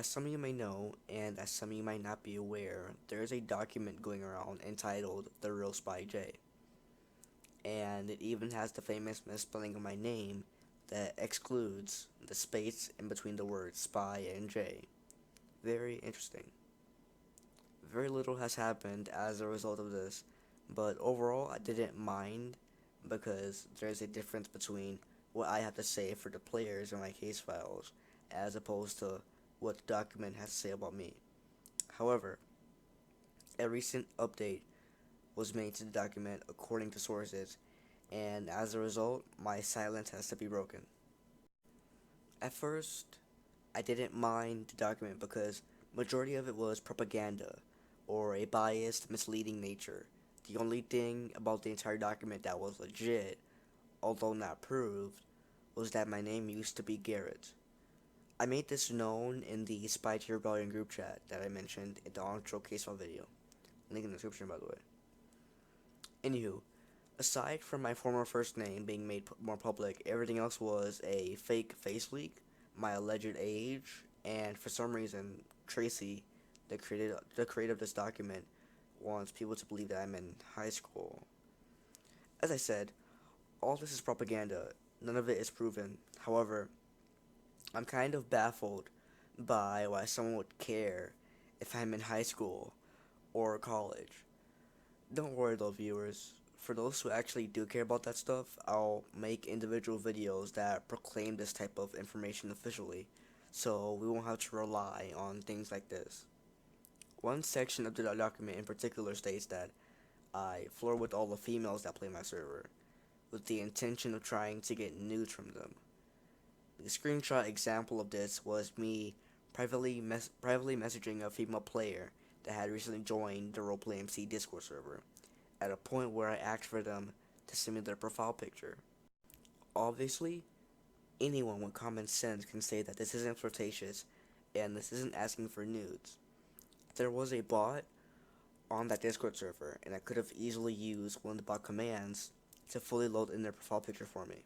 some of you may know, and as some of you might not be aware, there is a document going around entitled The Real SpyJay. And it even has the famous misspelling of my name that excludes the space in between the words spy and J. Very interesting. Very little has happened as a result of this, but overall I didn't mind because there's a difference between what I have to say for the players in my case files as opposed to what the document has to say about me. However, a recent update was made to the document according to sources, and as a result, my silence has to be broken. At first, I didn't mind the document because majority of it was propaganda or a biased, misleading nature. The only thing about the entire document that was legit, although not proved, was that my name used to be Garrett. I made this known in the SpyJay Rebellion group chat that I mentioned in the Anshul case file video. Link in the description, by the way. Anywho, aside from my former first name being made more public, everything else was a fake face leak, my alleged age, and for some reason, Tracy, the creator of this document, wants people to believe that I'm in high school. As I said, all this is propaganda. None of it is proven. However, I'm kind of baffled by why someone would care if I'm in high school or college. Don't worry though, viewers. For those who actually do care about that stuff, I'll make individual videos that proclaim this type of information officially, so we won't have to rely on things like this. One section of the document in particular states that I flirt with all the females that play my server, with the intention of trying to get nudes from them. The screenshot example of this was me privately messaging a female player that had recently joined the Roleplay MC Discord server, at a point where I asked for them to send me their profile picture. Obviously, anyone with common sense can say that this isn't flirtatious and this isn't asking for nudes. There was a bot on that Discord server, and I could have easily used one of the bot commands to fully load in their profile picture for me.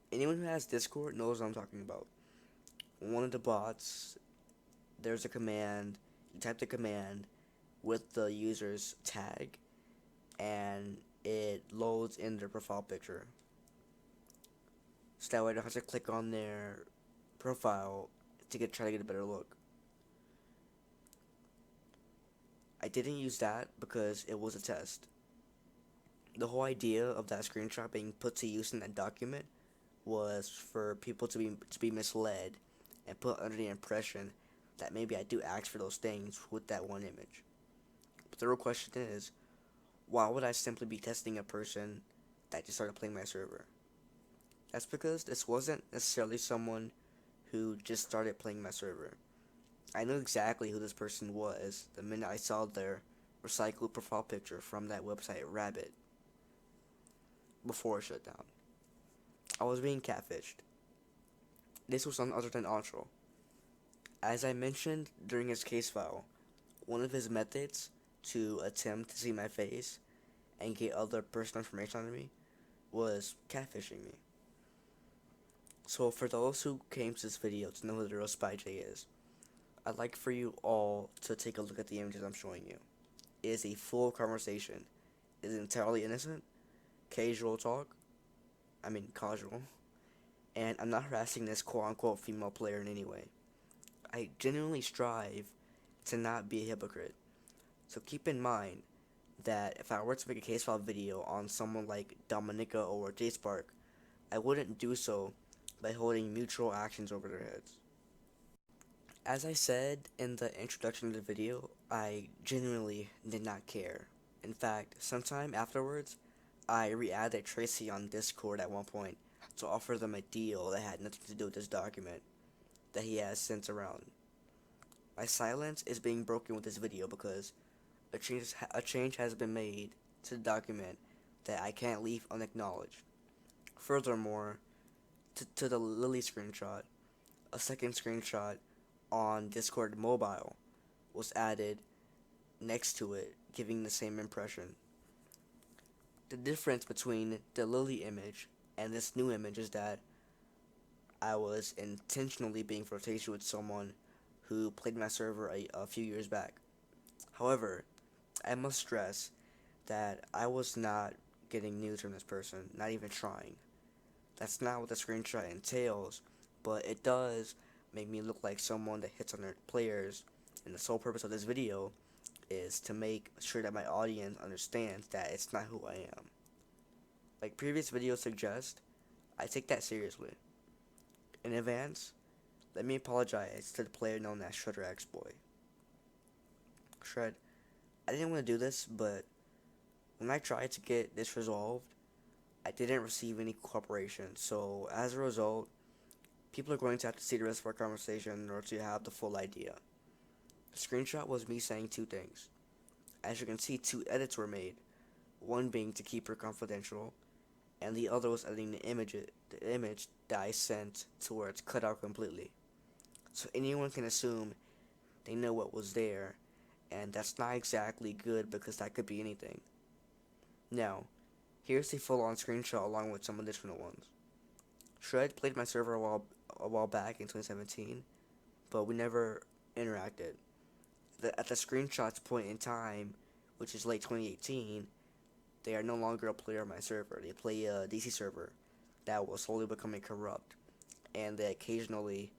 Anyone who has Discord knows what I'm talking about. One of the bots, there's a command, you type the command with the user's tag, and it loads in their profile picture. So that way I don't have to click on their profile to try to get a better look. I didn't use that because it was a test. The whole idea of that screenshot being put to use in that document was for people to be misled and put under the impression that maybe I do ask for those things with that one image. But the real question is, why would I simply be testing a person that just started playing my server? That's because this wasn't necessarily someone who just started playing my server. I knew exactly who this person was the minute I saw their recycled profile picture from that website Rabbit before it shut down. I was being catfished. This was none other than Anshul. As I mentioned during his case file, one of his methods to attempt to see my face and get other personal information on me was catfishing me. So for those who came to this video to know who the real SpyJay is, I'd like for you all to take a look at the images I'm showing you. It is a full conversation. It is entirely innocent, casual, and I'm not harassing this quote-unquote female player in any way. I genuinely strive to not be a hypocrite. So keep in mind that if I were to make a case file video on someone like Dominica or J-Spark, I wouldn't do so by holding mutual actions over their heads. As I said in the introduction of the video, I genuinely did not care. In fact, sometime afterwards, I re-added Tracy on Discord at one point to offer them a deal that had nothing to do with this document that he has sent around. My silence is being broken with this video because a change has been made to the document that I can't leave unacknowledged. Furthermore, to the Lily screenshot, a second screenshot on Discord mobile was added next to it, giving the same impression. The difference between the Lily image and this new image is that I was intentionally being flirtatious with someone who played my server a few years back. However, I must stress that I was not getting news from this person, not even trying. That's not what the screenshot entails, but it does make me look like someone that hits on their players, and the sole purpose of this video is to make sure that my audience understands that it's not who I am. Like previous videos suggest, I take that seriously. In advance, let me apologize to the player known as Shredder X-Boy. Shred, I didn't want to do this, but when I tried to get this resolved, I didn't receive any cooperation, so as a result, people are going to have to see the rest of our conversation in order to have the full idea. The screenshot was me saying two things. As you can see, two edits were made, one being to keep her confidential, and the other was editing the image that I sent to where it's cut out completely. So anyone can assume they know what was there, and that's not exactly good because that could be anything. Now, here's the full-on screenshot along with some additional ones. Shred played my server a while back in 2017, but we never interacted. At the screenshot's point in time, which is late 2018, they are no longer a player on my server. They play a DC server that was slowly becoming corrupt, and they occasionally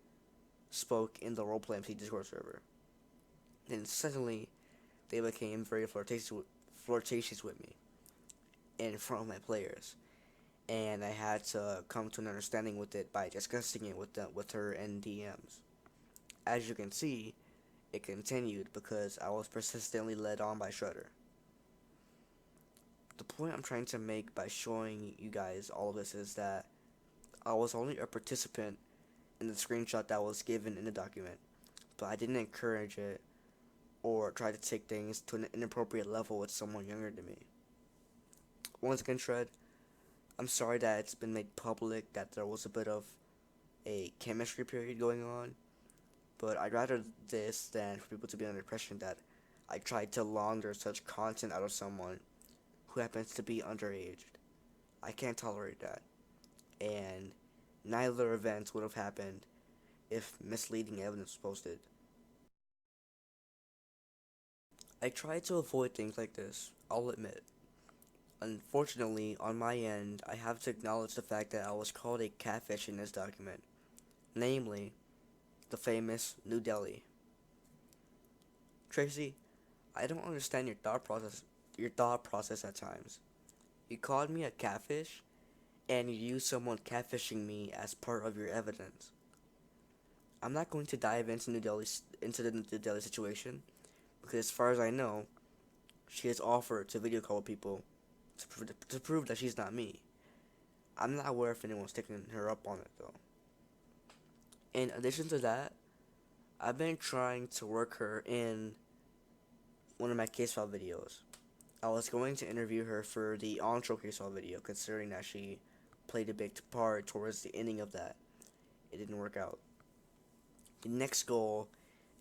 spoke in the Roleplay MC Discord server. Then suddenly, they became very flirtatious with me in front of my players, and I had to come to an understanding with it by discussing it with her in DMs. As you can see, it continued because I was persistently led on by Shredder. The point I'm trying to make by showing you guys all of this is that I was only a participant in the screenshot that was given in the document, but I didn't encourage it or try to take things to an inappropriate level with someone younger than me. Once again, Shred, I'm sorry that it's been made public that there was a bit of a chemistry period going on, but I'd rather this than for people to be under the impression that I tried to launder such content out of someone who happens to be underage. I can't tolerate that, and neither event would have happened if misleading evidence was posted. I try to avoid things like this, I'll admit. Unfortunately, on my end, I have to acknowledge the fact that I was called a catfish in this document, namely, the famous New Delhi. Tracy, I don't understand your thought process at times. You called me a catfish, and you used someone catfishing me as part of your evidence. I'm not going to dive into the New Delhi situation, because as far as I know, she has offered to video call people to prove that she's not me. I'm not aware if anyone's taking her up on it, though. In addition to that, I've been trying to work her in one of my case file videos. I was going to interview her for the Anshul case file video, considering that she played a big part towards the ending of that. It didn't work out. The next goal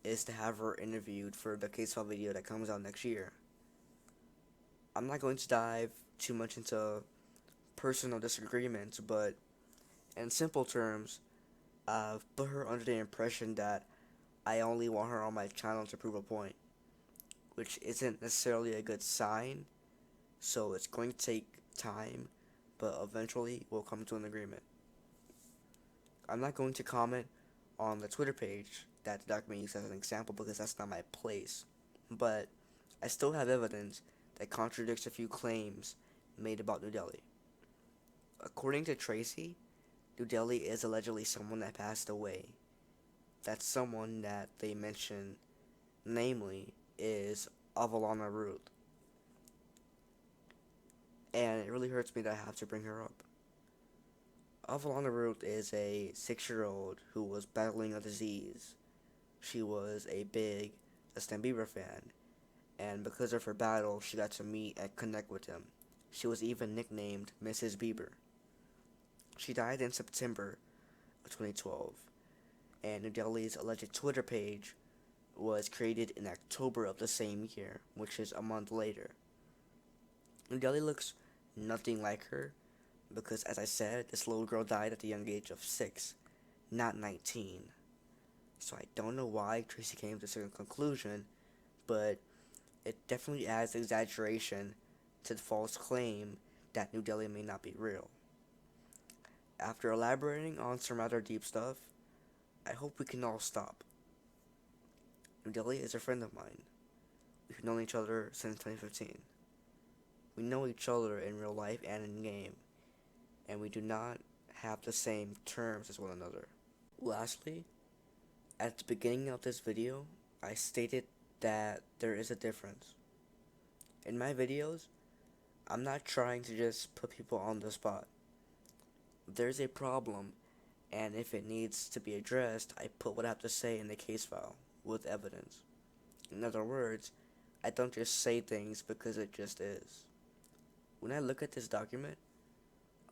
is to have her interviewed for the case file video that comes out next year. I'm not going to dive too much into personal disagreements, but in simple terms, I've put her under the impression that I only want her on my channel to prove a point, which isn't necessarily a good sign, so it's going to take time, but eventually we'll come to an agreement. I'm not going to comment on the Twitter page that the document used as an example because that's not my place, but I still have evidence that contradicts a few claims made about New Delhi. According to Tracy, New Delhi is allegedly someone that passed away. That someone that they mention, namely, is Avalana Ruth. And it really hurts me that I have to bring her up. Avalana Ruth is a 6-year-old who was battling a disease. She was a big Justin Bieber fan, and because of her battle, she got to meet and connect with him. She was even nicknamed Mrs. Bieber. She died in September of 2012, and New Delhi's alleged Twitter page was created in October of the same year, which is a month later. New Delhi looks nothing like her, because as I said, this little girl died at the young age of 6. not 19. So I don't know why Tracy came to a certain conclusion, but it definitely adds exaggeration to the false claim that New Delhi may not be real. After elaborating on some rather deep stuff, I hope we can all stop. New Delhi is a friend of mine. We've known each other since 2015. We know each other in real life and in game, and we do not have the same terms as one another. Lastly, at the beginning of this video, I stated that there is a difference. In my videos, I'm not trying to just put people on the spot. There's a problem, and if it needs to be addressed, I put what I have to say in the case file with evidence. In other words, I don't just say things because it just is. When I look at this document,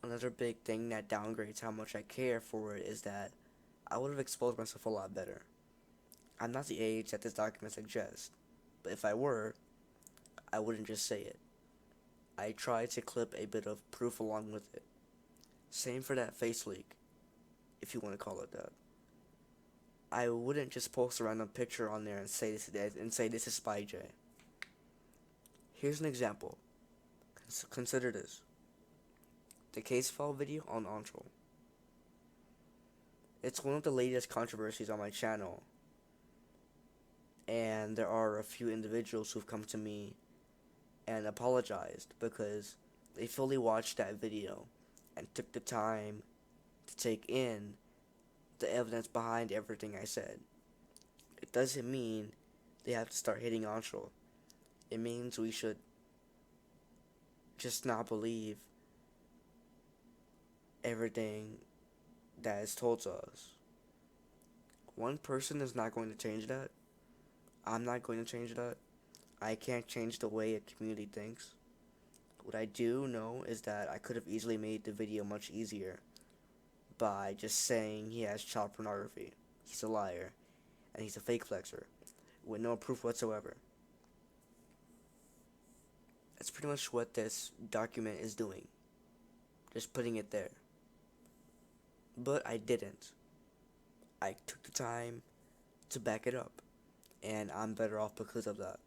another big thing that downgrades how much I care for it is that I would have exposed myself a lot better. I'm not the age that this document suggests, but if I were, I wouldn't just say it. I tried to clip a bit of proof along with it. Same for that face leak, if you want to call it that. I wouldn't just post a random picture on there and say this is SpyJay. Here's an example. Consider this. The case file video on Anshul. It's one of the latest controversies on my channel, and there are a few individuals who've come to me and apologized because they fully watched that video and took the time to take in the evidence behind everything I said. It doesn't mean they have to start hating Anshul. It means we should just not believe everything that is told to us. One person is not going to change that. I'm not going to change that. I can't change the way a community thinks. What I do know is that I could have easily made the video much easier by just saying he has child pornography, he's a liar, and he's a fake flexer, with no proof whatsoever. That's pretty much what this document is doing. Just putting it there. But I didn't. I took the time to back it up, and I'm better off because of that.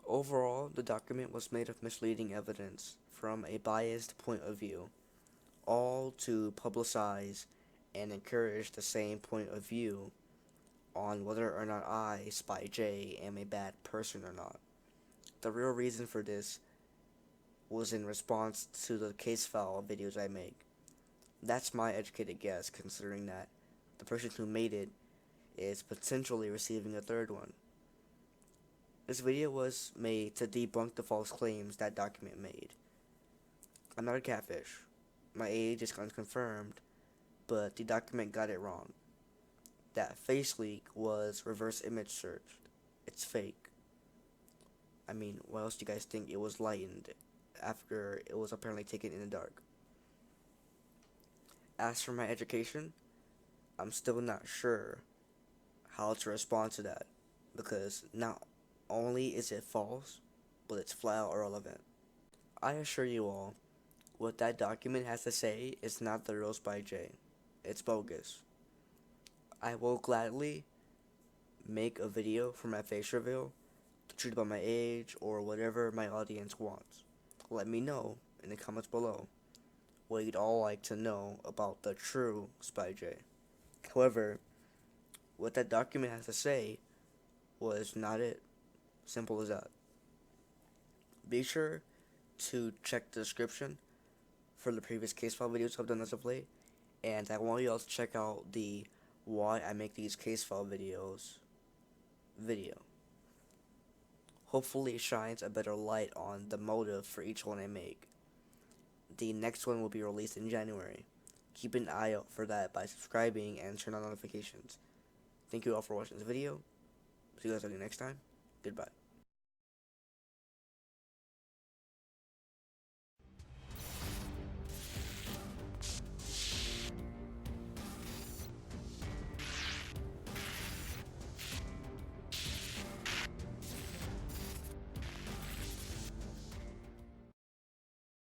Overall, the document was made of misleading evidence from a biased point of view, all to publicize and encourage the same point of view on whether or not I, SpyJay, am a bad person or not. The real reason for this was in response to the case file videos I make. That's my educated guess, considering that the person who made it is potentially receiving a third one. This video was made to debunk the false claims that document made. I'm not a catfish. My age is unconfirmed, but the document got it wrong. That face leak was reverse image searched. It's fake. I mean, what else do you guys think? It was lightened after it was apparently taken in the dark. As for my education, I'm still not sure how to respond to that, because not only is it false, but it's flat out irrelevant. I assure you all, what that document has to say is not the real SpyJay. It's bogus. I will gladly make a video for my face reveal to treat about my age or whatever my audience wants. Let me know in the comments below what you'd all like to know about the true SpyJay. However, what that document has to say was not it. Simple as that. Be sure to check the description for the previous case file videos I've done as of late, and I want you all to check out the why I make these case file videos video. Hopefully it shines a better light on the motive for each one I make. The next one will be released in January. Keep an eye out for that by subscribing and turn on notifications. Thank you all for watching this video. See you guys again next time. Goodbye.